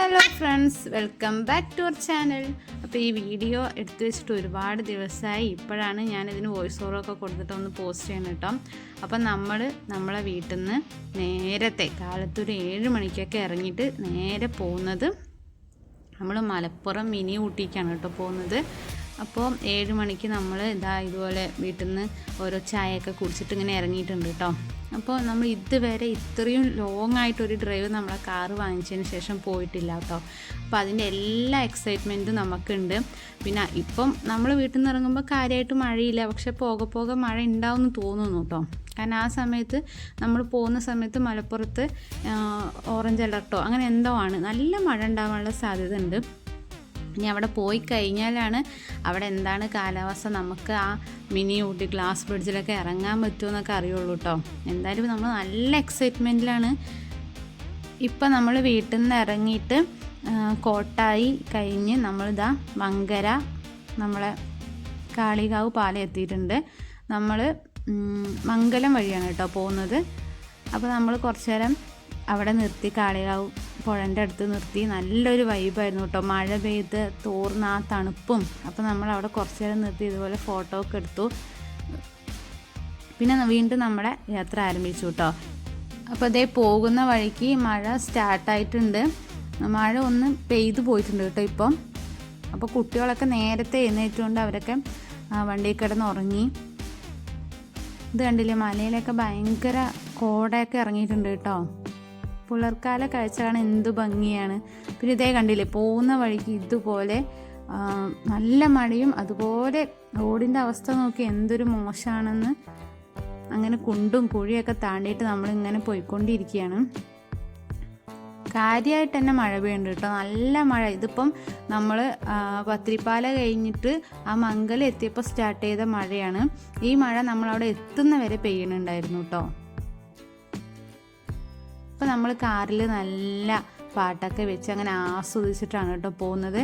Hello friends, welcome back to our channel. അപ്പോൾ ഈ video എടുത്തു വെച്ചിട്ട് ഒരുപാട് ദിവസമായി. ഇപ്പോഴാണ് ഞാനിതിന് വോയിസ് ഓവറൊക്കെ കൊടുത്തിട്ട് ഒന്ന് പോസ്റ്റ് ചെയ്യണം കേട്ടോ. അപ്പം നമ്മളെ വീട്ടിൽ നിന്ന് നേരത്തെ കാലത്തൊരു 7 മണിക്കൊക്കെ ഇറങ്ങിയിട്ട് നേരെ പോകുന്നത് നമ്മൾ മലപ്പുറം മിനി ഊട്ടിക്കാണ് കേട്ടോ പോകുന്നത്. അപ്പോൾ 7 മണിക്ക് നമ്മൾ ഇതുപോലെ വീട്ടിൽ നിന്ന് ഓരോ ചായയൊക്കെ കുടിച്ചിട്ട് ഇങ്ങനെ ഇറങ്ങിയിട്ടുണ്ട് കേട്ടോ. അപ്പോൾ നമ്മൾ ഇതുവരെ ഇത്രയും ലോങ് ആയിട്ടൊരു ഡ്രൈവ് നമ്മളെ കാറ് വാങ്ങിച്ചതിന് ശേഷം പോയിട്ടില്ല കേട്ടോ. അപ്പോൾ അതിൻ്റെ എല്ലാ എക്സൈറ്റ്മെൻറ്റും നമുക്കുണ്ട്. പിന്നെ ഇപ്പം നമ്മൾ വീട്ടിൽ നിന്ന് ഇറങ്ങുമ്പോൾ കാര്യമായിട്ട് മഴയില്ല, പക്ഷെ പോകെ മഴ ഉണ്ടാവുമെന്ന് തോന്നുന്നു കേട്ടോ. കാരണം ആ സമയത്ത് നമ്മൾ പോകുന്ന സമയത്ത് മലപ്പുറത്ത് ഓറഞ്ച് അലർട്ടോ അങ്ങനെ എന്തോ ആണ്, നല്ല മഴ ഉണ്ടാവാനുള്ള സാധ്യത ഉണ്ട്. ഇനി അവിടെ പോയി കഴിഞ്ഞാലാണ് അവിടെ എന്താണ് കാലാവസ്ഥ, നമുക്ക് ആ മിനി ഊട്ടി ഗ്ലാസ് ബ്രിഡ്ജിലൊക്കെ ഇറങ്ങാൻ പറ്റുമെന്നൊക്കെ അറിയുള്ളൂ കേട്ടോ. എന്തായാലും നമ്മൾ നല്ല എക്സൈറ്റ്മെൻറ്റിലാണ്. ഇപ്പം നമ്മൾ വീട്ടിൽ നിന്ന് ഇറങ്ങിയിട്ട് കോട്ടായി കഴിഞ്ഞ് നമ്മളിതാ മങ്കര നമ്മളെ കാളികാവ് പാലം എത്തിയിട്ടുണ്ട്. നമ്മൾ മംഗലം വഴിയാണ് കേട്ടോ പോകുന്നത്. അപ്പോൾ നമ്മൾ കുറച്ച് നേരം അവിടെ നിർത്തി, കാളികാവ് പുഴൻ്റെ അടുത്ത് നിർത്തി. നല്ലൊരു വൈബായിരുന്നു കേട്ടോ, മഴ പെയ്ത് തോർന്ന ആ തണുപ്പും. അപ്പോൾ നമ്മൾ അവിടെ കുറച്ച് നേരം നിർത്തി ഇതുപോലെ ഫോട്ടോ ഒക്കെ എടുത്തു. പിന്നെ വീണ്ടും നമ്മളെ യാത്ര ആരംഭിച്ചു കേട്ടോ. അപ്പോൾ അതേ പോകുന്ന വഴിക്ക് മഴ സ്റ്റാർട്ടായിട്ടുണ്ട്. മഴ ഒന്ന് പെയ്തു പോയിട്ടുണ്ട് കേട്ടോ ഇപ്പം. അപ്പോൾ കുട്ടികളൊക്കെ നേരത്തെ എഴുന്നേറ്റുകൊണ്ട് അവരൊക്കെ വണ്ടിയിൽ കിടന്ന് ഉറങ്ങി. ഇത് കണ്ടില്ലേ, മലയിലൊക്കെ ഭയങ്കര കോടയൊക്കെ ഇറങ്ങിയിട്ടുണ്ട് കേട്ടോ. പുലർക്കാല കാഴ്ചയാണ്, എന്ത് ഭംഗിയാണ്. പിന്നെ ഇതേ കണ്ടില്ലേ, പോകുന്ന വഴിക്ക് ഇതുപോലെ നല്ല മഴയും, അതുപോലെ റോഡിൻ്റെ അവസ്ഥ നോക്കി എന്തൊരു മോശമാണെന്ന്. അങ്ങനെ കുണ്ടും കുഴിയൊക്കെ താണ്ടിയിട്ട് നമ്മളിങ്ങനെ പോയിക്കൊണ്ടിരിക്കുകയാണ്. കാര്യമായിട്ട് തന്നെ മഴ പെയ്യുന്നുണ്ട് കേട്ടോ, നല്ല മഴ. ഇതിപ്പം നമ്മൾ പത്തിരിപ്പാല കഴിഞ്ഞിട്ട് ആ മംഗലം എത്തിയപ്പോൾ സ്റ്റാർട്ട് ചെയ്ത മഴയാണ്. ഈ മഴ നമ്മളവിടെ എത്തുന്ന വരെ പെയ്യുന്നുണ്ടായിരുന്നു കേട്ടോ. അപ്പോൾ നമ്മൾ കാറിൽ നല്ല പാട്ടൊക്കെ വെച്ച് അങ്ങനെ ആസ്വദിച്ചിട്ടാണ് കേട്ടോ പോകുന്നത്.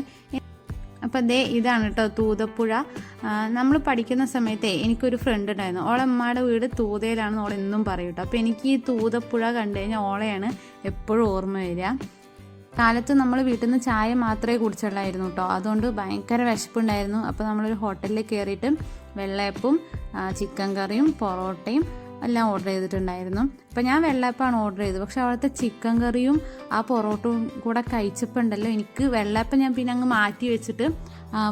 അപ്പോൾ ഇതാണ് കേട്ടോ തൂതപ്പുഴ. നമ്മൾ പഠിക്കുന്ന സമയത്തെ എനിക്കൊരു ഫ്രണ്ട് ഉണ്ടായിരുന്നു, ഓളെ അമ്മയുടെ വീട് തൂതയിലാണെന്ന് ഓളെ എന്നും പറയും കേട്ടോ. അപ്പോൾ എനിക്ക് ഈ തൂതപ്പുഴ കണ്ടു കഴിഞ്ഞാൽ ഓളെയാണ് എപ്പോഴും ഓർമ്മ വരിക. കാലത്ത് നമ്മൾ വീട്ടിൽ നിന്ന് ചായ മാത്രമേ കുടിച്ചുള്ളായിരുന്നു കേട്ടോ, അതുകൊണ്ട് ഭയങ്കര വിശപ്പുണ്ടായിരുന്നു. അപ്പോൾ നമ്മളൊരു ഹോട്ടലിൽ കയറിയിട്ട് വെള്ളയപ്പവും ചിക്കൻ കറിയും പൊറോട്ടയും എല്ലാം ഓർഡർ ചെയ്തിട്ടുണ്ടായിരുന്നു. അപ്പോൾ ഞാൻ വെള്ളയപ്പമാണ് ഓർഡർ ചെയ്തത്, പക്ഷെ അവിടുത്തെ ചിക്കൻ കറിയും ആ പൊറോട്ടയും കൂടെ കഴിച്ചപ്പോൾ ഉണ്ടല്ലോ, എനിക്ക് വെള്ളയപ്പം ഞാൻ പിന്നെ അങ്ങ് മാറ്റി വെച്ചിട്ട്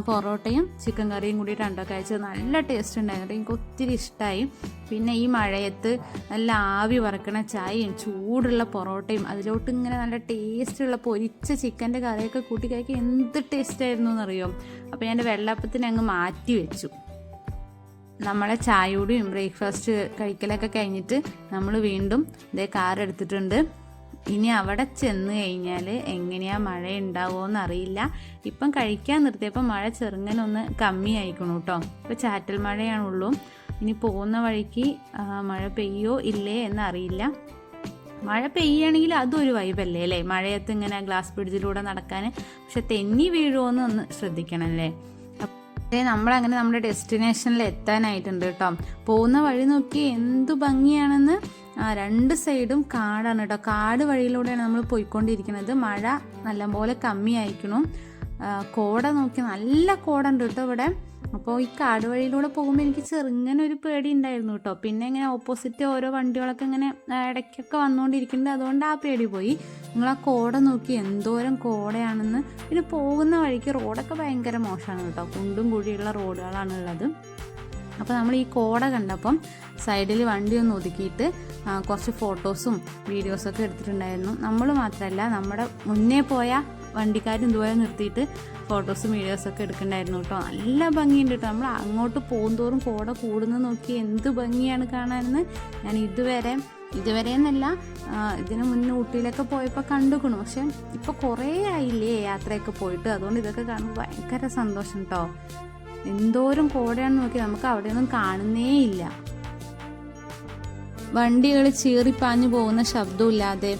പൊറോട്ടയും ചിക്കൻ കറിയും കൂടിയിട്ടാണ് കഴിച്ചത്. നല്ല ടേസ്റ്റ് ഉണ്ടായിരുന്നു, എനിക്ക് ഒത്തിരി ഇഷ്ടമായി. പിന്നെ ഈ മഴയത്ത് നല്ല ആവി വറക്കണ ചായയും ചൂടുള്ള പൊറോട്ടയും അതിലോട്ട് ഇങ്ങനെ നല്ല ടേസ്റ്റുള്ള പൊരിച്ച ചിക്കൻ്റെ കറിയൊക്കെ കൂട്ടി കഴിക്കാൻ എന്ത് ടേസ്റ്റായിരുന്നു എന്നറിയോ. അപ്പോൾ ഞാൻ വെള്ളയപ്പത്തിന് അങ്ങ് മാറ്റി വെച്ചു. നമ്മളെ ചായയോടെയും ബ്രേക്ക്ഫാസ്റ്റ് കഴിക്കലൊക്കെ കഴിഞ്ഞിട്ട് നമ്മൾ വീണ്ടും കാർ എടുത്തിട്ടുണ്ട്. ഇനി അവിടെ ചെന്ന് കഴിഞ്ഞാൽ എങ്ങനെയാണ് മഴ ഉണ്ടാവുമോയെന്ന് അറിയില്ല. ഇപ്പം കഴിക്കാൻ നിർത്തിയപ്പോൾ മഴ ചെറുങ്ങനൊന്ന് കമ്മിയായിക്കണു കേട്ടോ. ഇപ്പോൾ ചാറ്റൽ മഴയാണുള്ളൂ. ഇനി പോകുന്ന വഴിക്ക് മഴ പെയ്യോ ഇല്ലേ എന്നറിയില്ല. മഴ പെയ്യുകയാണെങ്കിൽ അതൊരു വൈബല്ലേ അല്ലേ, മഴയത്ത് ഇങ്ങനെ ഗ്ലാസ് ബ്രിഡ്ജിലൂടെ നടക്കാൻ. പക്ഷെ തെന്നി വീഴുമോ എന്നൊന്ന് ശ്രദ്ധിക്കണമല്ലേ. നമ്മളങ്ങനെ നമ്മുടെ ഡെസ്റ്റിനേഷനിൽ എത്താനായിട്ടുണ്ട് കേട്ടോ. പോകുന്ന വഴി നോക്കി എന്തു ഭംഗിയാണെന്ന്. 2 സൈഡും കാടാണ് കേട്ടോ. കാട് വഴിയിലൂടെയാണ് നമ്മൾ പോയിക്കൊണ്ടിരിക്കുന്നത്. മഴ നല്ലപോലെ കമ്മിയായിരിക്കണം. കോട നോക്കി നല്ല കോട ഉണ്ട് കേട്ടോ ഇവിടെ. അപ്പോൾ ഈ കാട് വഴിയിലൂടെ പോകുമ്പോൾ എനിക്ക് ചെറുങ്ങനെ ഒരു പേടി ഉണ്ടായിരുന്നു കേട്ടോ. പിന്നെ ഇങ്ങനെ ഓപ്പോസിറ്റ് ഓരോ വണ്ടികളൊക്കെ ഇങ്ങനെ ഇടയ്ക്കൊക്കെ വന്നുകൊണ്ടിരിക്കുന്നുണ്ട്, അതുകൊണ്ട് ആ പേടി പോയി. നിങ്ങൾ ആ കോട നോക്കി എന്തോരം കോടയാണെന്ന്. പിന്നെ പോകുന്ന വഴിക്ക് റോഡൊക്കെ ഭയങ്കര മോശമാണ് കേട്ടോ, കുണ്ടും കുഴിയുള്ള റോഡുകളാണ് ഉള്ളത്. അപ്പോൾ നമ്മൾ ഈ കോട കണ്ടപ്പം സൈഡിൽ വണ്ടി ഒന്ന് ഒതുക്കിയിട്ട് കുറച്ച് ഫോട്ടോസും വീഡിയോസൊക്കെ എടുത്തിട്ടുണ്ടായിരുന്നു. നമ്മൾ മാത്രമല്ല, നമ്മുടെ മുന്നേ പോയ വണ്ടിക്കാരും ഇതുപോലെ നിർത്തിയിട്ട് ഫോട്ടോസും വീഡിയോസൊക്കെ എടുക്കണ്ടായിരുന്നു കേട്ടോ. നല്ല ഭംഗിയുണ്ട് കേട്ടോ. നമ്മൾ അങ്ങോട്ട് പോകുന്തോറും കോട കൂടുന്നത് നോക്കി എന്ത് ഭംഗിയാണ് കാണാനെന്ന്. ഞാൻ ഇതുവരെ എന്നല്ല, ഇതിന് മുന്നേ ഊട്ടിയിലൊക്കെ പോയപ്പോൾ കണ്ടുക്കണം. പക്ഷെ ഇപ്പോൾ കുറേ ആയില്ലേ യാത്രയൊക്കെ പോയിട്ട്, അതുകൊണ്ട് ഇതൊക്കെ കാണുമ്പോൾ ഭയങ്കര സന്തോഷം കേട്ടോ. എന്തോരം കോടയാണെന്ന് നോക്കി, നമുക്ക് അവിടെയൊന്നും കാണുന്നേ ഇല്ല. വണ്ടികൾ ചീറിപ്പാഞ്ഞു പോകുന്ന ശബ്ദമില്ലാതെ,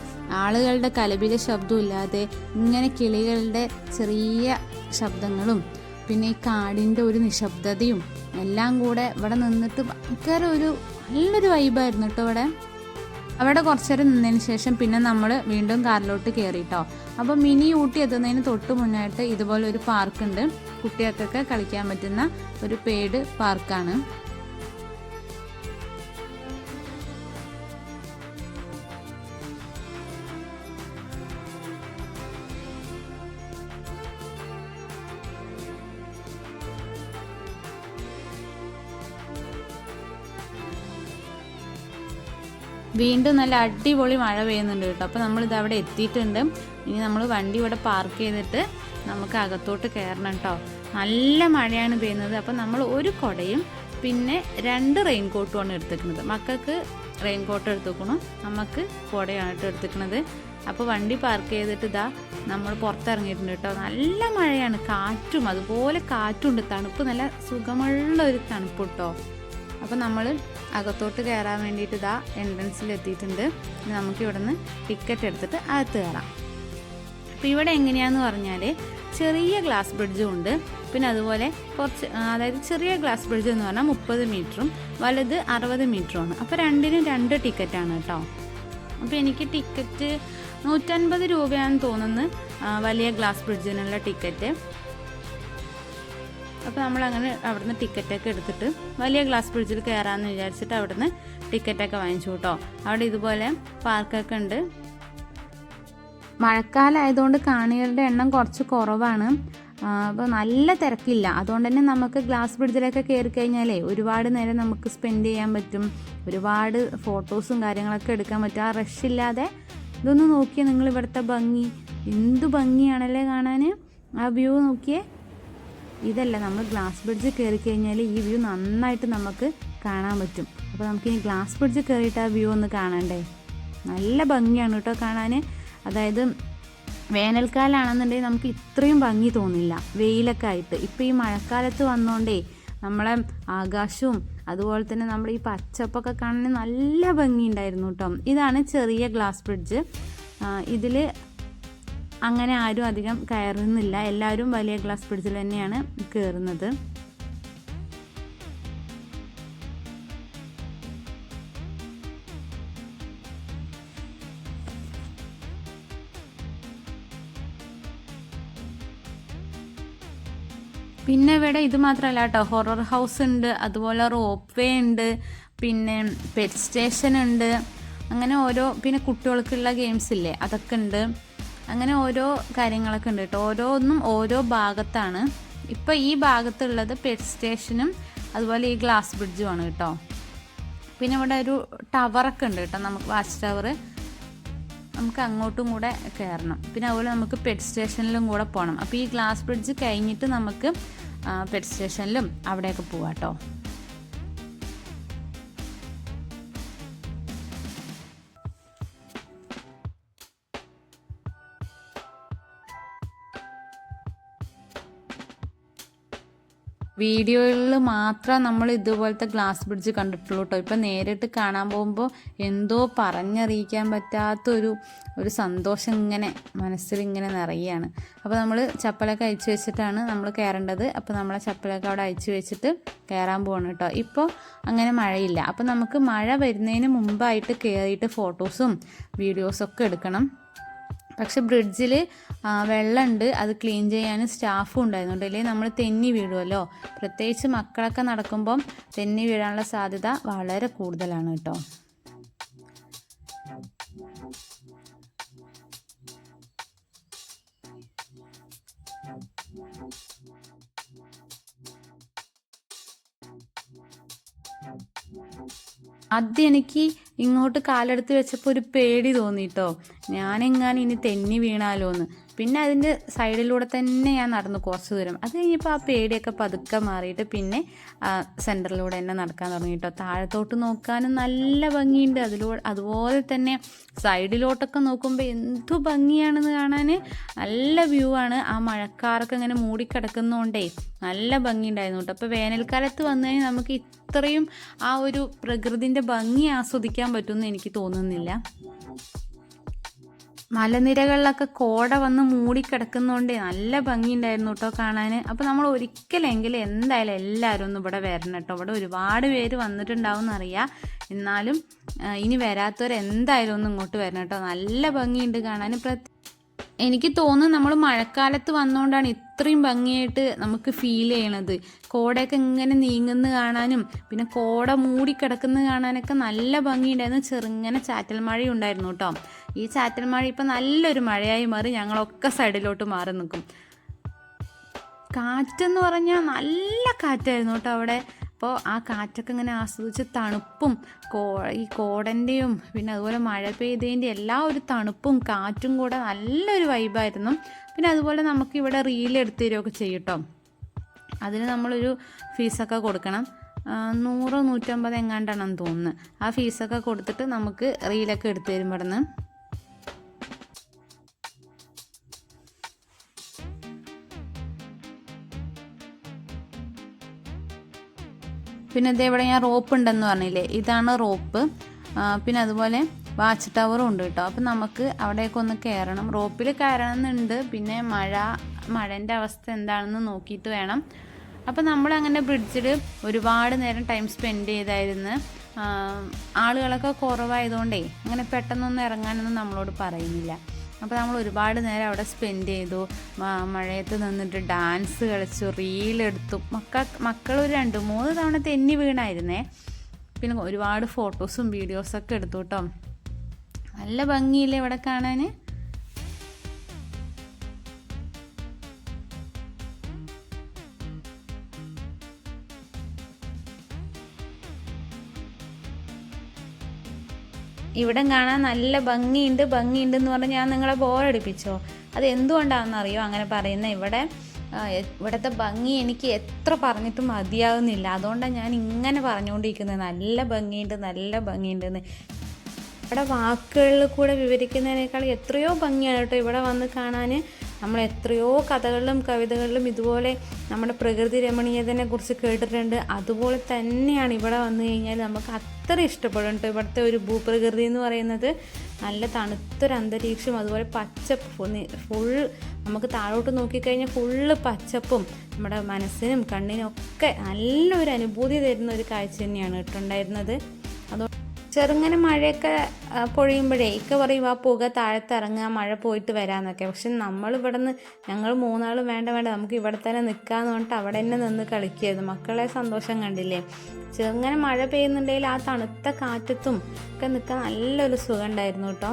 ആളുകളുടെ കലപിലെ ശബ്ദമില്ലാതെ, ഇങ്ങനെ കിളികളുടെ ചെറിയ ശബ്ദങ്ങളും പിന്നെ ഈ കാടിൻ്റെ ഒരു നിശബ്ദതയും എല്ലാം കൂടെ ഇവിടെ നിന്നിട്ട് ഭയങ്കര നല്ലൊരു വൈബായിരുന്നു കേട്ടോ ഇവിടെ. അവിടെ കുറച്ച് നേരം നിന്നതിന് ശേഷം പിന്നെ നമ്മൾ വീണ്ടും കാറിലോട്ട് കയറിയിട്ടോ. അപ്പോൾ മിനി ഊട്ടി എത്തുന്നതിന് തൊട്ട് മുന്നായിട്ട് ഇതുപോലെ ഒരു പാർക്കുണ്ട്. കുട്ടികൾക്കൊക്കെ കളിക്കാൻ പറ്റുന്ന ഒരു പെയ്ഡ് പാർക്കാണ്. വീണ്ടും നല്ല അടിപൊളി മഴ പെയ്യുന്നുണ്ട് കേട്ടോ. അപ്പോൾ നമ്മളിത് അവിടെ എത്തിയിട്ടുണ്ട്. ഇനി നമ്മൾ വണ്ടി ഇവിടെ പാർക്ക് ചെയ്തിട്ട് നമുക്ക് അകത്തോട്ട് കയറണം കേട്ടോ. നല്ല മഴയാണ് പെയ്യുന്നത്. അപ്പോൾ നമ്മൾ ഒരു കുടയും പിന്നെ 2 റെയിൻ കോട്ടുമാണ് എടുത്തിരിക്കുന്നത്. മക്കൾക്ക് റെയിൻ കോട്ട് എടുത്തിരിക്കണം, നമുക്ക് കുടയാണ് കേട്ടോ എടുത്തിരിക്കുന്നത്. അപ്പോൾ വണ്ടി പാർക്ക് ചെയ്തിട്ട് ഇതാ നമ്മൾ പുറത്തിറങ്ങിയിട്ടുണ്ട് കേട്ടോ. നല്ല മഴയാണ്, കാറ്റും അതുപോലെ കാറ്റുണ്ട്, തണുപ്പ്, നല്ല സുഖമുള്ള ഒരു തണുപ്പ് കേട്ടോ. അപ്പോൾ നമ്മൾ അകത്തോട്ട് കയറാൻ വേണ്ടിയിട്ട് ഇതാ എൻട്രൻസിൽ എത്തിയിട്ടുണ്ട്. നമുക്ക് ഇവിടെ നിന്ന് ടിക്കറ്റ് എടുത്തിട്ട് അകത്ത് കയറാം. അപ്പോൾ ഇവിടെ എങ്ങനെയാണെന്ന് പറഞ്ഞാൽ ചെറിയ ഗ്ലാസ് ബ്രിഡ്ജും ഉണ്ട്, പിന്നെ അതുപോലെ കുറച്ച്, അതായത് ചെറിയ ഗ്ലാസ് ബ്രിഡ്ജ് എന്ന് പറഞ്ഞാൽ 30 മീറ്ററും വലുത് 60 മീറ്ററുമാണ്. അപ്പോൾ രണ്ടിനും 2 ടിക്കറ്റാണ് കേട്ടോ. അപ്പോൾ എനിക്ക് ടിക്കറ്റ് 150 രൂപയാണെന്ന് തോന്നുന്നു വലിയ ഗ്ലാസ് ബ്രിഡ്ജിനുള്ള ടിക്കറ്റ്. അപ്പോൾ നമ്മളങ്ങനെ അവിടുന്ന് ടിക്കറ്റൊക്കെ എടുത്തിട്ട് വലിയ ഗ്ലാസ് ബ്രിഡ്ജിൽ കയറാമെന്ന് വിചാരിച്ചിട്ട് അവിടുന്ന് ടിക്കറ്റൊക്കെ വാങ്ങിച്ചു കേട്ടോ. അവിടെ ഇതുപോലെ പാർക്കൊക്കെ ഉണ്ട്. മഴക്കാലമായതുകൊണ്ട് കാണികളുടെ എണ്ണം കുറച്ച് കുറവാണ്. അപ്പോൾ നല്ല തിരക്കില്ല. അതുകൊണ്ട് തന്നെ നമുക്ക് ഗ്ലാസ് ബ്രിഡ്ജിലൊക്കെ കയറി കഴിഞ്ഞാലേ ഒരുപാട് നേരം നമുക്ക് സ്പെൻഡ് ചെയ്യാൻ പറ്റും. ഒരുപാട് ഫോട്ടോസും കാര്യങ്ങളൊക്കെ എടുക്കാൻ പറ്റും. ആ റഷില്ലാതെ. ഇതൊന്ന് നോക്കിയേ നിങ്ങൾ, ഇവിടുത്തെ ഭംഗി, എന്ത് ഭംഗിയാണല്ലേ കാണാൻ. ആ വ്യൂ നോക്കിയേ. ഇതല്ല, നമ്മൾ ഗ്ലാസ് ബ്രിഡ്ജ് കയറി കഴിഞ്ഞാൽ ഈ വ്യൂ നന്നായിട്ട് നമുക്ക് കാണാൻ പറ്റും. അപ്പോൾ നമുക്കിനി ഗ്ലാസ് ബ്രിഡ്ജ് കയറിയിട്ട് ആ വ്യൂ ഒന്ന് കാണണ്ടേ. നല്ല ഭംഗിയാണ് കേട്ടോ കാണാൻ. അതായത് വേനൽക്കാലമാണെന്നുണ്ടെങ്കിൽ നമുക്ക് ഇത്രയും ഭംഗി തോന്നില്ല, വെയിലൊക്കെ ആയിട്ട്. ഇപ്പോൾ ഈ മഴക്കാലത്ത് വന്നോണ്ടേ നമ്മളെ ആകാശവും അതുപോലെ തന്നെ നമ്മുടെ ഈ പച്ചപ്പൊക്കെ കാണാൻ നല്ല ഭംഗി ഉണ്ടായിരുന്നു കേട്ടോ. ഇതാണ് ചെറിയ ഗ്ലാസ് ബ്രിഡ്ജ്. ഇതിൽ അങ്ങനെ ആരും അധികം കയറുന്നില്ല, എല്ലാവരും വലിയ ഗ്ലാസ് ബ്രിഡ്ജിൽ തന്നെയാണ് കയറുന്നത്. പിന്നെ ഇവിടെ ഇത് മാത്രമല്ല കേട്ടോ, ഹൊറർ ഹൗസ് ഉണ്ട്, അതുപോലെ റോപ്പ് വേ ഉണ്ട്, പിന്നെ പെറ്റ് സ്റ്റേഷൻ ഉണ്ട്, അങ്ങനെ ഓരോ, പിന്നെ കുട്ടികൾക്കുള്ള ഗെയിംസ് ഇല്ലേ അതൊക്കെ ഉണ്ട്. അങ്ങനെ ഓരോ കാര്യങ്ങളൊക്കെ ഉണ്ട് കേട്ടോ. ഓരോന്നും ഓരോ ഭാഗത്താണ്. ഇപ്പോൾ ഈ ഭാഗത്തുള്ളത് പെറ്റ് സ്റ്റേഷനും അതുപോലെ ഈ ഗ്ലാസ് ബ്രിഡ്ജുമാണ് കേട്ടോ. പിന്നെ ഇവിടെ ഒരു ടവറൊക്കെ ഉണ്ട് കേട്ടോ, നമുക്ക് വാച്ച് ടവർ. നമുക്ക് അങ്ങോട്ടും കൂടെ കയറണം. പിന്നെ അതുപോലെ നമുക്ക് പെറ്റ് സ്റ്റേഷനിലും കൂടെ പോകണം. അപ്പോൾ ഈ ഗ്ലാസ് ബ്രിഡ്ജ് കഴിഞ്ഞിട്ട് നമുക്ക് പെറ്റ് സ്റ്റേഷനിലും അവിടെയൊക്കെ പോവാം കേട്ടോ. വീഡിയോയിൽ മാത്രം നമ്മൾ ഇതുപോലത്തെ ഗ്ലാസ് ബ്രിഡ്ജ് കണ്ടിട്ടുള്ളൂ കേട്ടോ. ഇപ്പം നേരിട്ട് കാണാൻ പോകുമ്പോൾ എന്തോ പറഞ്ഞറിയിക്കാൻ പറ്റാത്തൊരു സന്തോഷം ഇങ്ങനെ മനസ്സിൽ ഇങ്ങനെ നിറയുകയാണ്. അപ്പോൾ നമ്മൾ ചപ്പലൊക്കെ അയച്ചു വെച്ചിട്ടാണ് നമ്മൾ കയറേണ്ടത്. അപ്പോൾ നമ്മളെ ചപ്പലൊക്കെ അവിടെ അയച്ചു വെച്ചിട്ട് കയറാൻ പോകണം കേട്ടോ. ഇപ്പോൾ അങ്ങനെ മഴയില്ല. അപ്പോൾ നമുക്ക് മഴ വരുന്നതിന് മുമ്പായിട്ട് കയറിയിട്ട് ഫോട്ടോസും വീഡിയോസൊക്കെ എടുക്കണം. പക്ഷെ ബ്രിഡ്ജിൽ വെള്ളമുണ്ട്, അത് ക്ലീൻ ചെയ്യാൻ സ്റ്റാഫും ഉണ്ടായിരുന്നു. അല്ലെങ്കിൽ നമ്മൾ തെന്നി വീഴുമല്ലോ. പ്രത്യേകിച്ച് മക്കളൊക്കെ നടക്കുമ്പം തെന്നി വീഴാനുള്ള സാധ്യത വളരെ കൂടുതലാണ് കേട്ടോ. ആദ്യം എനിക്ക് ഇങ്ങോട്ട് കാലെടുത്ത് വെച്ചപ്പോൾ ഒരു പേടി തോന്നിട്ടോ, ഞാനെങ്ങാനും ഇനി തെന്നി വീണാലോന്ന്. പിന്നെ അതിൻ്റെ സൈഡിലൂടെ തന്നെ ഞാൻ നടന്നു കുറച്ച് ദൂരം. അത് കഴിഞ്ഞപ്പോൾ ആ പേടിയൊക്കെ പതുക്കെ മാറിയിട്ട് പിന്നെ സെൻറ്ററിലൂടെ തന്നെ നടക്കാൻ തുടങ്ങിയിട്ടോ. താഴത്തോട്ട് നോക്കാനും നല്ല ഭംഗിയുണ്ട്. അതുപോലെ തന്നെ സൈഡിലോട്ടൊക്കെ നോക്കുമ്പോൾ എന്തു ഭംഗിയാണെന്ന് കാണാൻ. നല്ല വ്യൂ ആണ്. ആ മഴക്കാറൊക്കെ ഇങ്ങനെ മൂടിക്കിടക്കുന്നതുകൊണ്ടേ നല്ല ഭംഗിയുണ്ടായിരുന്നു കേട്ടോ. അപ്പോൾ വേനൽക്കാലത്ത് വന്നു കഴിഞ്ഞാൽ നമുക്ക് ഇത്രയും ആ ഒരു പ്രകൃതിൻ്റെ ഭംഗി ആസ്വദിക്കാൻ പറ്റുമെന്ന് എനിക്ക് തോന്നുന്നില്ല. മലനിരകളിലൊക്കെ കോട വന്ന് മൂടിക്കിടക്കുന്നതുകൊണ്ട് നല്ല ഭംഗിയുണ്ടായിരുന്നു കേട്ടോ കാണാൻ. അപ്പോൾ നമ്മൾ ഒരിക്കലെങ്കിലും എന്തായാലും എല്ലാവരും ഒന്ന് ഇവിടെ വരണം കേട്ടോ. ഇവിടെ ഒരുപാട് പേര് വന്നിട്ടുണ്ടാവും എന്നറിയാം, എന്നാലും ഇനി വരാത്തവരെന്തായാലും ഒന്ന് ഇങ്ങോട്ട് വരണം കേട്ടോ. നല്ല ഭംഗിയുണ്ട് കാണാൻ. എനിക്ക് തോന്നുന്നു നമ്മൾ മഴക്കാലത്ത് വന്നുകൊണ്ടാണ് ഇത്രയും ഭംഗിയായിട്ട് നമുക്ക് ഫീൽ ചെയ്യണത്. കോടയൊക്കെ ഇങ്ങനെ നീങ്ങുന്ന കാണാനും പിന്നെ കോട മൂടിക്കിടക്കുന്നത് കാണാനൊക്കെ നല്ല ഭംഗിയുണ്ടായിരുന്നു. ചെറുങ്ങനെ ചാറ്റൽ മഴയും ഉണ്ടായിരുന്നു കേട്ടോ. ഈ ചാറ്റൽ മഴ ഇപ്പം നല്ലൊരു മഴയായി മാറി ഞങ്ങളൊക്കെ സൈഡിലോട്ട് മാറി നിൽക്കും. കാറ്റെന്ന് പറഞ്ഞാൽ നല്ല കാറ്റായിരുന്നു കേട്ടോ അവിടെ. അപ്പോൾ ആ കാറ്റൊക്കെ ഇങ്ങനെ ആസ്വദിച്ച് തണുപ്പും ഈ കോടൻ്റെയും പിന്നെ അതുപോലെ മഴ പെയ്തതിൻ്റെ എല്ലാ ഒരു തണുപ്പും കാറ്റും കൂടെ നല്ലൊരു വൈബായിരുന്നു. പിന്നെ അതുപോലെ നമുക്കിവിടെ റീലെടുത്ത് തരുമൊക്കെ ചെയ്യും കേട്ടോ. അതിന് നമ്മളൊരു ഫീസൊക്കെ കൊടുക്കണം. 100-150 എങ്ങാണ്ടാണെന്ന് തോന്നുന്നു. ആ ഫീസൊക്കെ കൊടുത്തിട്ട് നമുക്ക് റീലൊക്കെ എടുത്ത് തരും ഇവിടെ നിന്ന്. പിന്നെ ഇതേവിടെ ഞാൻ റോപ്പ് ഉണ്ടെന്ന് പറഞ്ഞില്ലേ, ഇതാണ് റോപ്പ്. പിന്നെ അതുപോലെ വാച്ച് ടവറും ഉണ്ട് കേട്ടോ. അപ്പം നമുക്ക് അവിടേക്ക് ഒന്ന് കയറണം. റോപ്പിൽ കയറണമെന്നുണ്ട്. പിന്നെ മഴേൻ്റെ അവസ്ഥ എന്താണെന്ന് നോക്കിയിട്ട് വേണം. അപ്പം നമ്മളങ്ങനെ ബ്രിഡ്ജിൽ ഒരുപാട് നേരം ടൈം സ്പെൻഡ് ചെയ്തായിരുന്നു. ആളുകളൊക്കെ കുറവായതുകൊണ്ടേ അങ്ങനെ പെട്ടെന്നൊന്നും ഇറങ്ങാനൊന്നും നമ്മളോട് പറയുന്നില്ല. അപ്പോൾ നമ്മൾ ഒരുപാട് നേരം അവിടെ സ്പെൻഡ് ചെയ്തു. മഴയത്ത് നിന്നിട്ട് ഡാൻസ് കളിച്ചു, റീലെടുത്തു. മക്കൾ ഒരു 2-3 തവണ തെന്നി വീണായിരുന്നേ. പിന്നെ ഒരുപാട് ഫോട്ടോസും വീഡിയോസൊക്കെ എടുത്തു കേട്ടോ. നല്ല ഭംഗിയില്ലേ ഇവിടെ കാണാൻ. ഇവിടെ കാണാൻ നല്ല ഭംഗിയുണ്ടെന്ന് പറഞ്ഞാൽ ഞാൻ നിങ്ങളെ ബോറടിപ്പിച്ചോ? അത് എന്തുകൊണ്ടാണെന്നറിയോ അങ്ങനെ പറയുന്നത്? ഇവിടുത്തെ ഭംഗി എനിക്ക് എത്ര പറഞ്ഞിട്ടും മതിയാകുന്നില്ല. അതുകൊണ്ടാണ് ഞാൻ ഇങ്ങനെ പറഞ്ഞുകൊണ്ടിരിക്കുന്നത് നല്ല ഭംഗിയുണ്ടെന്ന്. ഇവിടെ വാക്കുകളിൽ കൂടെ വിവരിക്കുന്നതിനേക്കാൾ എത്രയോ ഭംഗിയാണ് കേട്ടോ ഇവിടെ വന്ന് കാണാൻ. നമ്മൾ എത്രയോ കഥകളിലും കവിതകളിലും ഇതുപോലെ നമ്മുടെ പ്രകൃതി രമണീയതയെ കുറിച്ച് കേട്ടിട്ടുണ്ട്. അതുപോലെ തന്നെയാണ് ഇവിടെ വന്നു കഴിഞ്ഞാൽ നമുക്ക് അത്ര ഇഷ്ടപ്പെടും കേട്ടോ. ഇവിടുത്തെ ഒരു ഭൂപ്രകൃതി എന്ന് പറയുന്നത് നല്ല തണുത്തൊരു അന്തരീക്ഷം, അതുപോലെ പച്ചപ്പ് ഫുൾ. നമുക്ക് താഴോട്ട് നോക്കിക്കഴിഞ്ഞാൽ ഫുള്ള് പച്ചപ്പും നമ്മുടെ മനസ്സിനും കണ്ണിനും ഒക്കെ നല്ലൊരു അനുഭൂതി തരുന്ന ഒരു കാഴ്ച തന്നെയാണ് കേട്ടോ ഉണ്ടായിരുന്നത്. ചെറുങ്ങനെ മഴയൊക്കെ പൊഴിയുമ്പോഴേ പറയും ആ പുക താഴത്തിറങ്ങുക, മഴ പോയിട്ട് വരാമെന്നൊക്കെ. പക്ഷെ ഞങ്ങൾ 3 ആളും വേണ്ട നമുക്ക് ഇവിടെ തന്നെ നിൽക്കാമെന്ന് പറഞ്ഞിട്ട് അവിടെ തന്നെ നിന്ന് കളിക്കുകയായിരുന്നു. മക്കളെ സന്തോഷം കണ്ടില്ലേ? ചെറുങ്ങനെ മഴ പെയ്യുന്നുണ്ടെങ്കിൽ ആ തണുത്ത കാറ്റത്തും ഒക്കെ നിൽക്കാൻ നല്ലൊരു സുഖം ഉണ്ടായിരുന്നു കേട്ടോ.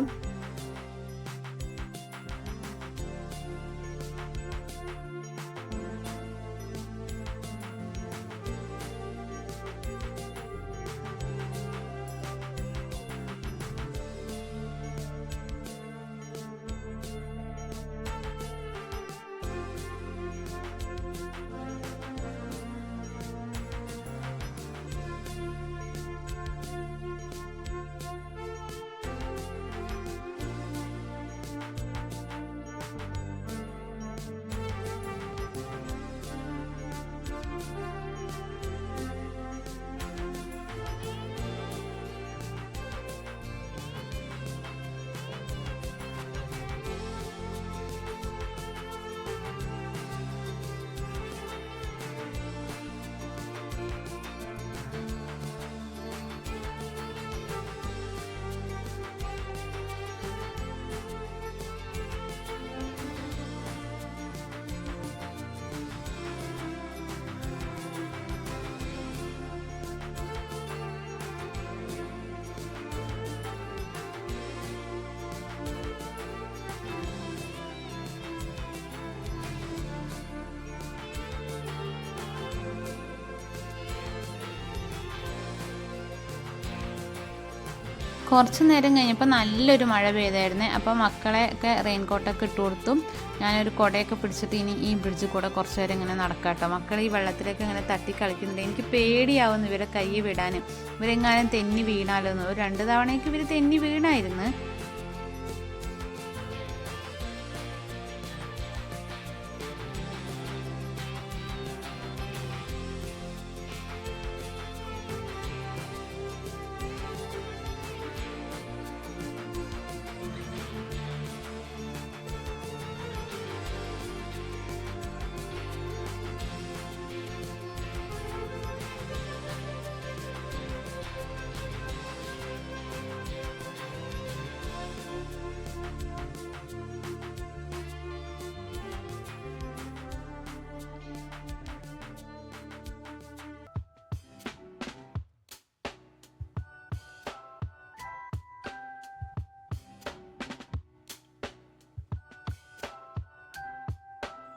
കുറച്ച് നേരം കഴിഞ്ഞപ്പോൾ നല്ലൊരു മഴ പെയ്തായിരുന്നേ. അപ്പോൾ മക്കളെയൊക്കെ റെയിൻകോട്ടൊക്കെ ഇട്ട് കൊടുത്തു. ഞാനൊരു കുടയൊക്കെ പിടിച്ചിട്ട് ഇനി ഈ ബ്രിഡ്ജിൽ കൂടെ കുറച്ച് നേരം ഇങ്ങനെ നടക്കാട്ടോ. മക്കൾ ഈ വെള്ളത്തിലേക്ക് ഇങ്ങനെ തട്ടി കളിക്കുന്നുണ്ട്. എനിക്ക് പേടിയാവുന്നു ഇവരെ കൈ വിടാൻ. ഇവരെങ്ങാനും തെന്നി വീണാലോന്ന്. ഒരു 2 തവണയൊക്കെ ഇവർ തെന്നി വീണായിരുന്നു.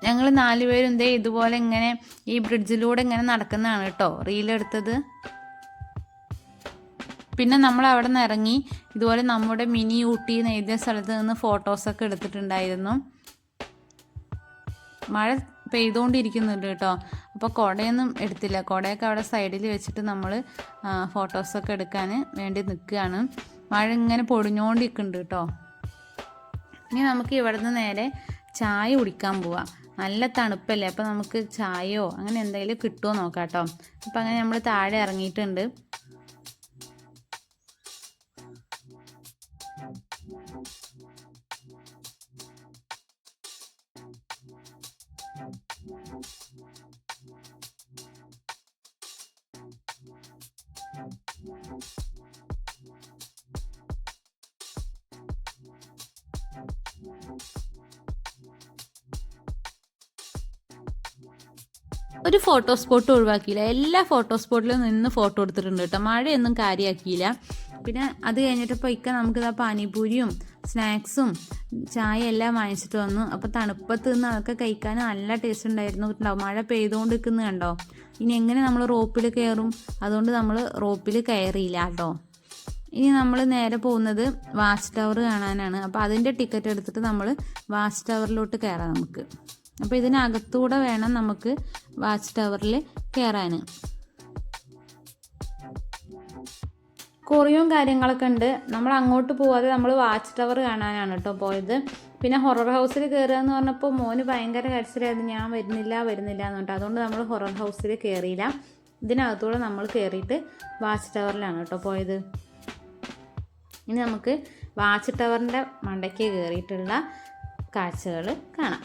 ഞങ്ങൾ 4 പേരും ഇതുപോലെ ഇങ്ങനെ ഈ ബ്രിഡ്ജിലൂടെ ഇങ്ങനെ നടക്കുന്നതാണ് കേട്ടോ റീലെടുത്തത്. പിന്നെ നമ്മൾ അവിടെ നിന്ന് ഇറങ്ങി ഇതുപോലെ നമ്മുടെ മിനി ഊട്ടി എന്ന് എഴുതിയ സ്ഥലത്ത് നിന്ന് ഫോട്ടോസൊക്കെ എടുത്തിട്ടുണ്ടായിരുന്നു. മഴ പെയ്തുകൊണ്ടിരിക്കുന്നുണ്ട് കേട്ടോ. അപ്പോൾ കുടയൊന്നും എടുത്തില്ല. കുടയൊക്കെ അവിടെ സൈഡിൽ വെച്ചിട്ട് നമ്മൾ ഫോട്ടോസൊക്കെ എടുക്കാൻ വേണ്ടി നിൽക്കുകയാണ്. മഴ ഇങ്ങനെ പൊടിഞ്ഞുകൊണ്ടിരിക്കുന്നുണ്ട് കേട്ടോ. ഇനി നമുക്ക് ഇവിടെ നിന്ന് നേരെ ചായ കുടിക്കാൻ പോവാം. നല്ല തണുപ്പല്ലേ, അപ്പോൾ നമുക്ക് ചായയോ അങ്ങനെ എന്തെങ്കിലും കിട്ടുമോ നോക്കാം കേട്ടോ. അപ്പോൾ അങ്ങനെ നമ്മൾ താഴെ ഇറങ്ങിയിട്ടുണ്ട്. ഒരു ഫോട്ടോ സ്പോട്ട് ഒഴിവാക്കിയില്ല. എല്ലാ ഫോട്ടോ സ്പോട്ടിലും നിന്ന് ഫോട്ടോ എടുത്തിട്ടുണ്ട് കേട്ടോ. മഴയൊന്നും കാര്യമാക്കിയില്ല. പിന്നെ അത് കഴിഞ്ഞിട്ടിപ്പോൾ നമുക്കിതാ പാനിപൂരിയും സ്നാക്സും ചായ എല്ലാം വാങ്ങിച്ചിട്ട് വന്നു. അപ്പോൾ തണുപ്പത്ത് നിന്ന് അതൊക്കെ കഴിക്കാൻ നല്ല ടേസ്റ്റ് ഉണ്ടായിരുന്നു കേട്ടോ. മഴ പെയ്തുകൊണ്ട് നിൽക്കുന്നത് കണ്ടോ. ഇനി എങ്ങനെ നമ്മൾ റോപ്പിൽ കയറും? അതുകൊണ്ട് നമ്മൾ റോപ്പിൽ കയറിയില്ല കേട്ടോ. ഇനി നമ്മൾ നേരെ പോകുന്നത് വാച്ച് ടവർ കാണാനാണ്. അപ്പോൾ അതിൻ്റെ ടിക്കറ്റ് എടുത്തിട്ട് നമ്മൾ വാച്ച് ടവറിലോട്ട് കയറാം നമുക്ക്. അപ്പോൾ ഇതിനകത്തൂടെ വേണം നമുക്ക് വാച്ച് ടവറിൽ കയറാൻ. കൊറിയയും കാര്യങ്ങളൊക്കെ ഉണ്ട്. നമ്മൾ അങ്ങോട്ട് പോവാതെ നമ്മൾ വാച്ച് ടവർ കാണാനാണ് കേട്ടോ പോയത്. പിന്നെ ഹൊറർ ഹൗസിൽ കയറുക എന്ന് പറഞ്ഞപ്പോൾ മോന് ഭയങ്കര കരച്ചിലായിരുന്നു. ഞാൻ വരുന്നില്ല എന്ന് പറഞ്ഞിട്ട്. അതുകൊണ്ട് നമ്മൾ ഹൊറർ ഹൗസിൽ കയറിയില്ല. ഇതിനകത്തൂടെ നമ്മൾ കയറിയിട്ട് വാച്ച് ടവറിലാണ് കേട്ടോ പോയത്. ഇനി നമുക്ക് വാച്ച് ടവറിൻ്റെ മണ്ടയ്ക്ക് കയറിയിട്ടുള്ള കാഴ്ചകൾ കാണാം.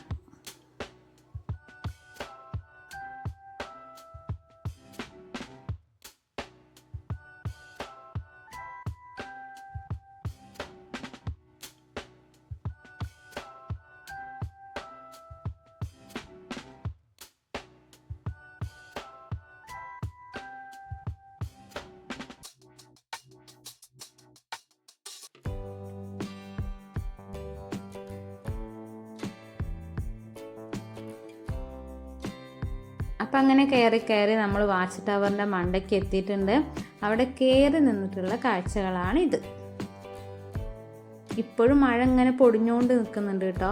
അപ്പം അങ്ങനെ കയറി നമ്മൾ വാച്ച് ടവറിൻ്റെ മണ്ടയ്ക്ക് എത്തിയിട്ടുണ്ട്. അവിടെ കയറി നിന്നിട്ടുള്ള കാഴ്ചകളാണ് ഇത്. ഇപ്പോഴും മഴ ഇങ്ങനെ പൊടിഞ്ഞുകൊണ്ട് നിൽക്കുന്നുണ്ട് കേട്ടോ.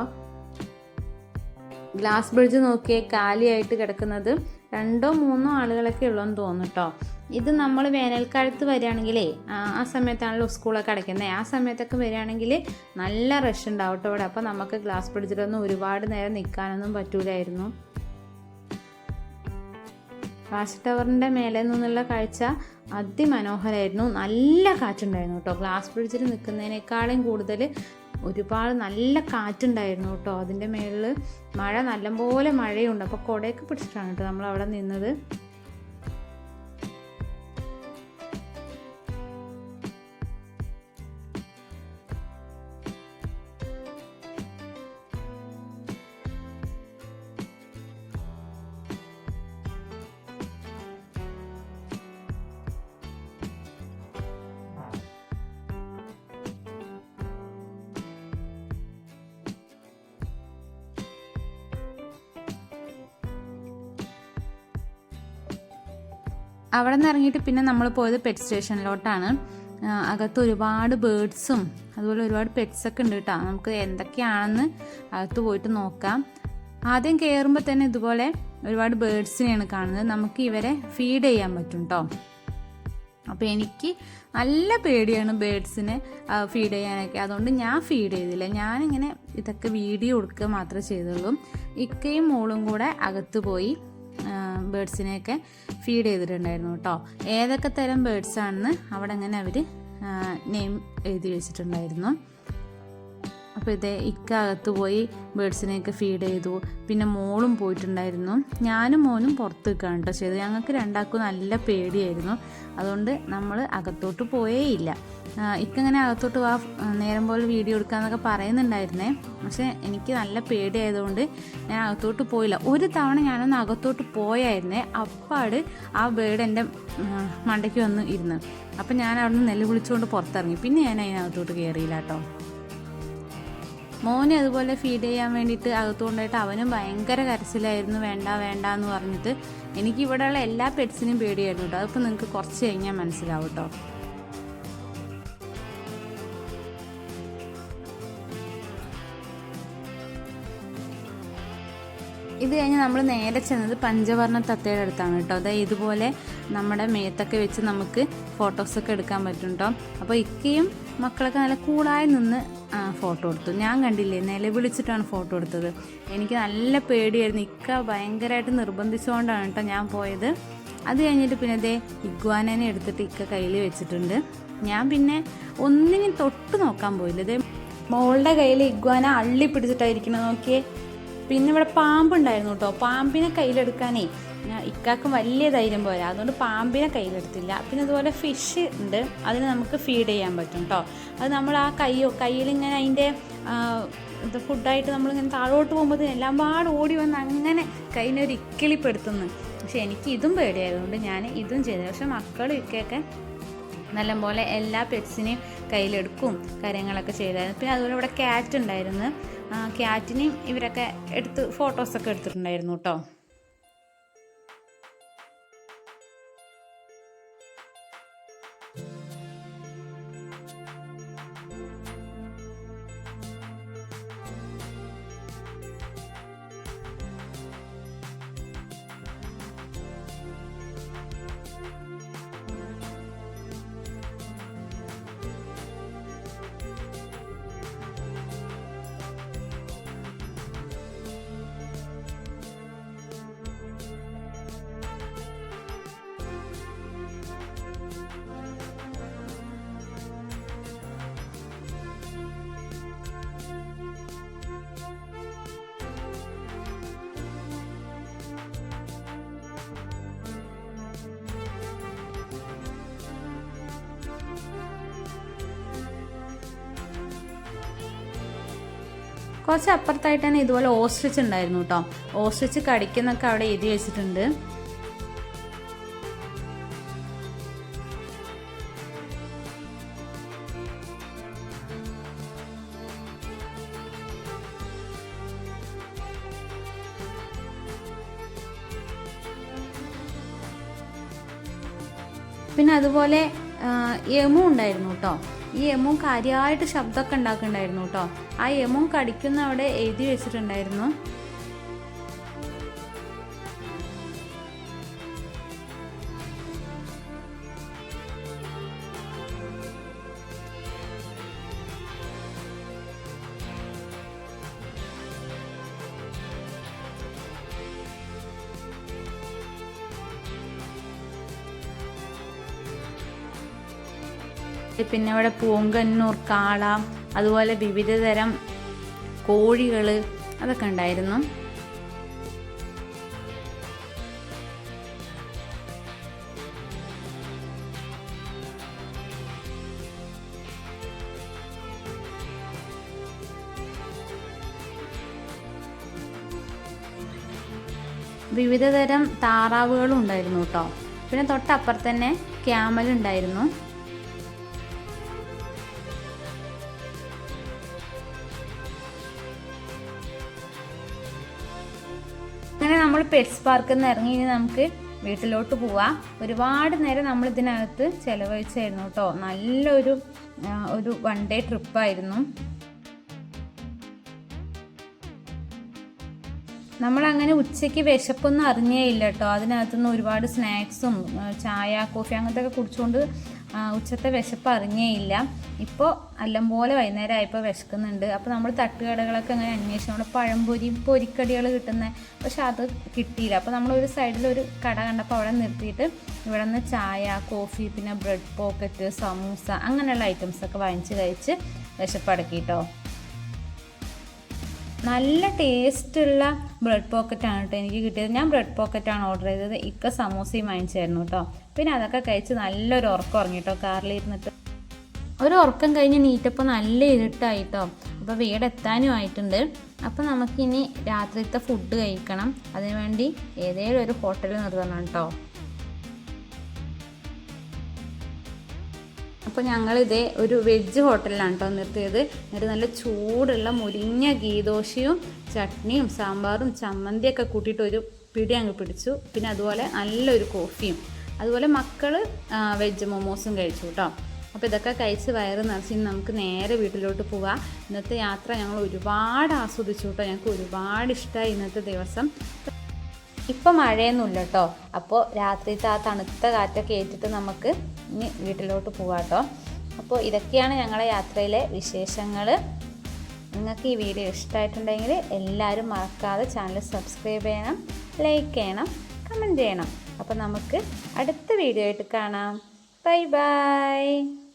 ഗ്ലാസ് ബ്രിഡ്ജ് നോക്കിയേ കാലിയായിട്ട് കിടക്കുന്നത് 2-3 ആളുകളൊക്കെ ഉള്ളതെന്ന് തോന്നുന്നു കേട്ടോ. ഇത് നമ്മൾ വേനൽക്കാലത്ത് വരികയാണെങ്കിലേ ആ സമയത്താണല്ലോ സ്കൂളൊക്കെ അടയ്ക്കുന്നത്. ആ സമയത്തൊക്കെ വരികയാണെങ്കിൽ നല്ല റഷ് ഉണ്ടാവും കേട്ടോ ഇവിടെ. അപ്പോൾ നമുക്ക് ഗ്ലാസ് ബ്രിഡ്ജിലൊന്നും ഒരുപാട് നേരം നിൽക്കാനൊന്നും പറ്റൂലായിരുന്നു. വാച്ച് ടവറിൻ്റെ മേലെ നിന്നുള്ള കാഴ്ച അതിമനോഹരമായിരുന്നു. നല്ല കാറ്റുണ്ടായിരുന്നു കേട്ടോ. ഗ്ലാസ് ബ്രിഡ്ജിൽ നിൽക്കുന്നതിനേക്കാളും കൂടുതൽ ഒരുപാട് നല്ല കാറ്റുണ്ടായിരുന്നു കേട്ടോ. അതിൻ്റെ മേളിൽ മഴ നല്ലപോലെ മഴയുണ്ട്. അപ്പോൾ കുടയൊക്കെ പിടിച്ചിട്ടാണ് കേട്ടോ നമ്മൾ അവിടെ നിന്നത്. അവിടെ നിന്ന് ഇറങ്ങിയിട്ട് പിന്നെ നമ്മൾ പോയത് പെറ്റ് സ്റ്റേഷനിലോട്ടാണ്. അകത്ത് ഒരുപാട് ബേർഡ്സും അതുപോലെ ഒരുപാട് പെറ്റ്സൊക്കെ ഉണ്ട് കേട്ടോ. നമുക്ക് എന്തൊക്കെയാണെന്ന് അകത്ത് പോയിട്ട് നോക്കാം. ആദ്യം കയറുമ്പോൾ തന്നെ ഇതുപോലെ ഒരുപാട് ബേർഡ്സിനെയാണ് കാണുന്നത്. നമുക്ക് ഇവരെ ഫീഡ് ചെയ്യാൻ പറ്റും കേട്ടോ. അപ്പോൾ എനിക്ക് നല്ല പേടിയാണ് ബേർഡ്സിനെ ഫീഡ് ചെയ്യാനൊക്കെ. അതുകൊണ്ട് ഞാൻ ഫീഡ് ചെയ്തില്ല. ഞാനിങ്ങനെ ഇതൊക്കെ വീഡിയോ എടുക്കുക മാത്രമേ ചെയ്തുള്ളൂ. ഇക്കയും മോളും കൂടെ അകത്ത് പോയി ബേർഡ്സിനെയൊക്കെ ഫീഡ് ചെയ്തിട്ടുണ്ടായിരുന്നു കേട്ടോ. ഏതൊക്കെ തരം ബേർഡ്സാണെന്ന് അവിടെ അങ്ങനെ അവർ നെയിം എഴുതി വെച്ചിട്ടുണ്ടായിരുന്നു. അപ്പോൾ ഇതേ ഇക്ക അകത്ത് പോയി ബേർഡ്സിനെയൊക്കെ ഫീഡ് ചെയ്തു. പിന്നെ മോളും പോയിട്ടുണ്ടായിരുന്നു. ഞാനും മോനും പുറത്ത് നിൽക്കുകയാണ് കേട്ടോ ചെയ്തത്. ഞങ്ങൾക്ക് രണ്ടാൾക്കും നല്ല പേടിയായിരുന്നു. അതുകൊണ്ട് നമ്മൾ അകത്തോട്ട് പോയേ ഇല്ല. ഇക്കങ്ങനെ അകത്തോട്ട് വാ നേരം പോലെ വീഡിയോ എടുക്കാമെന്നൊക്കെ പറയുന്നുണ്ടായിരുന്നേ. പക്ഷേ എനിക്ക് നല്ല പേടിയായതുകൊണ്ട് ഞാൻ അകത്തോട്ട് പോയില്ല. ഒരു തവണ ഞാനൊന്ന് അകത്തോട്ട് പോയായിരുന്നേ. അപ്പാട് ആ ബേർഡ് എൻ്റെ മണ്ടയ്ക്ക് വന്ന് ഇരുന്ന്. അപ്പം ഞാൻ അവിടെ നിന്ന് നെല്ല് വിളിച്ചുകൊണ്ട് പുറത്തിറങ്ങി. പിന്നെ ഞാൻ അതിനകത്തോട്ട് കയറിയില്ല കേട്ടോ. മോനെ അതുപോലെ ഫീഡ് ചെയ്യാൻ വേണ്ടിയിട്ട് അകത്തുകൊണ്ടായിട്ട് അവനും ഭയങ്കര കരച്ചിലായിരുന്നു, വേണ്ട വേണ്ട എന്ന് പറഞ്ഞിട്ട്. എനിക്കിവിടെയുള്ള എല്ലാ പെറ്റ്സിനും പേടിയായിരുന്നു കേട്ടോ. അതിപ്പോൾ നിങ്ങൾക്ക് കുറച്ച് കഴിഞ്ഞാൽ മനസ്സിലാവും കേട്ടോ. ഇത് കഴിഞ്ഞ് നമ്മൾ നേരെ ചെന്നത് പഞ്ചവർണ്ണ തത്തയുടെ അടുത്താണ് കേട്ടോ. അതായത് ഇതുപോലെ നമ്മുടെ മേത്തൊക്കെ വെച്ച് നമുക്ക് ഫോട്ടോസൊക്കെ എടുക്കാൻ പറ്റും കേട്ടോ. അപ്പോൾ ഇക്കയും മക്കളൊക്കെ നല്ല കൂളായി നിന്ന് ഫോട്ടോ എടുത്തു. ഞാൻ കണ്ടില്ലേ, നിലവിളിച്ചിട്ടാണ് ഫോട്ടോ എടുത്തത്. എനിക്ക് നല്ല പേടിയായിരുന്നു. ഇക്ക ഭയങ്കരമായിട്ട് നിർബന്ധിച്ചുകൊണ്ടാണ് കേട്ടോ ഞാൻ പോയത്. അത് കഴിഞ്ഞിട്ട് പിന്നെ അതേ ഇഗ്വാനനെ എടുത്തിട്ട് ഇക്ക കയ്യിൽ വെച്ചിട്ടുണ്ട്. ഞാൻ പിന്നെ ഒന്നിനും തൊട്ട് നോക്കാൻ പോയില്ല. ഇതേ മോളുടെ കയ്യിൽ ഇഗ്വാന അള്ളി പിടിച്ചിട്ടായിരിക്കണം നോക്കിയേ. പിന്നെ ഇവിടെ പാമ്പുണ്ടായിരുന്നു കേട്ടോ. പാമ്പിനെ കയ്യിലെടുക്കാനേ ഇക്കാക്ക് വലിയ ധൈര്യം പോരാ, അതുകൊണ്ട് പാമ്പിനെ കയ്യിലെടുത്തില്ല. പിന്നെ അതുപോലെ ഫിഷ് ഉണ്ട്, അതിന് നമുക്ക് ഫീഡ് ചെയ്യാൻ പറ്റും കേട്ടോ. അത് നമ്മൾ ആ കയ്യിലിങ്ങനെ അതിൻ്റെ ഫുഡായിട്ട് നമ്മളിങ്ങനെ താഴോട്ട് പോകുമ്പോൾ എല്ലാം പാട് ഓടി വന്ന് അങ്ങനെ കയ്യിനൊരു ഇക്കിളിപ്പെടുത്തുന്നു. പക്ഷെ എനിക്ക് ഇതും പേടിയായതുകൊണ്ട് ഞാൻ ഇതും ചെയ്തു. പക്ഷെ മക്കളും ഇക്കൊക്കെ നല്ലപോലെ എല്ലാ പെറ്റ്സിനെയും കയ്യിലെടുക്കും കാര്യങ്ങളൊക്കെ ചെയ്തായിരുന്നു. പിന്നെ അതുപോലെ ഇവിടെ ക്യാറ്റ് ഉണ്ടായിരുന്നു. ക്യാറ്റിനെയും ഇവരൊക്കെ എടുത്ത് ഫോട്ടോസൊക്കെ എടുത്തിട്ടുണ്ടായിരുന്നു കേട്ടോ. കുറച്ച് അപ്പുറത്തായിട്ട് തന്നെ ഇതുപോലെ ഓസ്ട്രിച്ച് ഉണ്ടായിരുന്നു കേട്ടോ. ഓസ്ട്രിച്ച് കടിക്കുന്നൊക്കെ അവിടെ എഴുതി വെച്ചിട്ടുണ്ട്. പിന്നെ അതുപോലെ യമു ഉണ്ടായിരുന്നു കേട്ടോ. ഈ യമു കാര്യമായിട്ട് ശബ്ദമൊക്കെ ഉണ്ടാക്കുന്നുണ്ടായിരുന്നു കേട്ടോ. ആ യമു കടിക്കുന്ന അവിടെ എഴുതി വെച്ചിട്ടുണ്ടായിരുന്നു. പിന്നെ ഇവിടെ പൂങ്കന്നൂർ കാള, അതുപോലെ വിവിധ തരം കോഴികൾ അതൊക്കെ ഉണ്ടായിരുന്നു. വിവിധ തരം താറാവുകളും ഉണ്ടായിരുന്നു കേട്ടോ. പിന്നെ തൊട്ടപ്പുറത്ത് തന്നെ ക്യാമൽ ഉണ്ടായിരുന്നു. അങ്ങനെ നമ്മൾ പെറ്റ്സ് പാർക്കിൽ നിന്ന് ഇറങ്ങി ഇനി നമുക്ക് വീട്ടിലോട്ട് പോവാം. ഒരുപാട് നേരം നമ്മൾ ഇതിനകത്ത് ചിലവഴിച്ചായിരുന്നു കേട്ടോ. നല്ലൊരു വൺ ഡേ ട്രിപ്പായിരുന്നു. നമ്മളങ്ങനെ ഉച്ചയ്ക്ക് വിശപ്പൊന്നും അറിഞ്ഞേ ഇല്ല കേട്ടോ. അതിനകത്തുനിന്ന് ഒരുപാട് സ്നാക്സും ചായ കോഫി അങ്ങനത്തെ ഒക്കെ കുടിച്ചുകൊണ്ട് ഉച്ചത്തെ വിശപ്പ് അറിഞ്ഞേ ഇല്ല. ഇപ്പോൾ നല്ലപോലെ വൈകുന്നേരം ആയപ്പോൾ വിശക്കുന്നുണ്ട്. അപ്പോൾ നമ്മൾ തട്ടുകടകളൊക്കെ അങ്ങനെ അന്വേഷിച്ചു. നമ്മൾ പഴംപൊരി പൊരിക്കടികൾ കിട്ടുന്നത്, പക്ഷെ അത് കിട്ടിയില്ല. അപ്പോൾ നമ്മളൊരു സൈഡിലൊരു കട കണ്ടപ്പോൾ അവിടെ നിർത്തിയിട്ട് ഇവിടെ നിന്ന് ചായ കോഫി പിന്നെ ബ്രെഡ് പോക്കറ്റ് സമൂസ അങ്ങനെയുള്ള ഐറ്റംസൊക്കെ വാങ്ങിച്ച് കഴിച്ച് വിശപ്പടക്കി കേട്ടോ. നല്ല ടേസ്റ്റുള്ള ബ്രെഡ് പോക്കറ്റാണ് കേട്ടോ എനിക്ക് കിട്ടിയത്. ഞാൻ ബ്രെഡ് പോക്കറ്റാണ് ഓർഡർ ചെയ്തത്. ഇക്ക സമൂസയും വാങ്ങിച്ചായിരുന്നു കേട്ടോ. പിന്നെ അതൊക്കെ കഴിച്ച് നല്ലൊരു ഉറക്കം ഉറങ്ങി കേട്ടോ കാറിലിരുന്നിട്ട്. ഒരു ഉറക്കം കഴിഞ്ഞ് നീറ്റപ്പോൾ നല്ല ഇരുട്ടായിട്ടോ. അപ്പോൾ വീടെത്താനും ആയിട്ടുണ്ട്. അപ്പോൾ നമുക്കിനി രാത്രിത്തെ ഫുഡ് കഴിക്കണം. അതിനുവേണ്ടി ഏതെങ്കിലും ഒരു ഹോട്ടലിൽ നിർത്തണം കേട്ടോ. അപ്പോൾ ഞങ്ങളിതേ ഒരു വെജ് ഹോട്ടലിലാണ് കേട്ടോ നിർത്തിയത്. എന്നിട്ട് നല്ല ചൂടുള്ള മുരിഞ്ഞ ഗീദോശയും ചട്നിയും സാമ്പാറും ചമ്മന്തിയൊക്കെ കൂട്ടിയിട്ട് ഒരു പിടി അങ്ങ് പിടിച്ചു. പിന്നെ അതുപോലെ നല്ലൊരു കോഫിയും, അതുപോലെ മക്കൾ വെജ് മൊമോസും കഴിച്ചു കേട്ടോ. അപ്പോൾ ഇതൊക്കെ കഴിച്ച് വയറ് നിറച്ച് നമുക്ക് നേരെ വീട്ടിലോട്ട് പോവാം. ഇന്നത്തെ യാത്ര ഞങ്ങൾ ഒരുപാട് ആസ്വദിച്ചു കേട്ടോ. ഞങ്ങൾക്ക് ഒരുപാട് ഇഷ്ടമായി ഇന്നത്തെ ദിവസം. ഇപ്പം മഴയൊന്നുമില്ല കേട്ടോ. അപ്പോൾ രാത്രിത്തെ ആ തണുത്ത കാറ്റൊക്കെ ഏറ്റിട്ട് നമുക്ക് ഇനി വീട്ടിലോട്ട് പോവാം കേട്ടോ. അപ്പോൾ ഇതൊക്കെയാണ് ഞങ്ങളുടെ യാത്രയിലെ വിശേഷങ്ങൾ. നിങ്ങൾക്ക് ഈ വീഡിയോ ഇഷ്ടമായിട്ടുണ്ടെങ്കിൽ എല്ലാവരും മറക്കാതെ ചാനൽ സബ്സ്ക്രൈബ് ചെയ്യണം, ലൈക്ക് ചെയ്യണം, കമൻറ്റ് ചെയ്യണം. അപ്പോൾ നമുക്ക് അടുത്ത വീഡിയോ ആയിട്ട് കാണാം. Bye bye.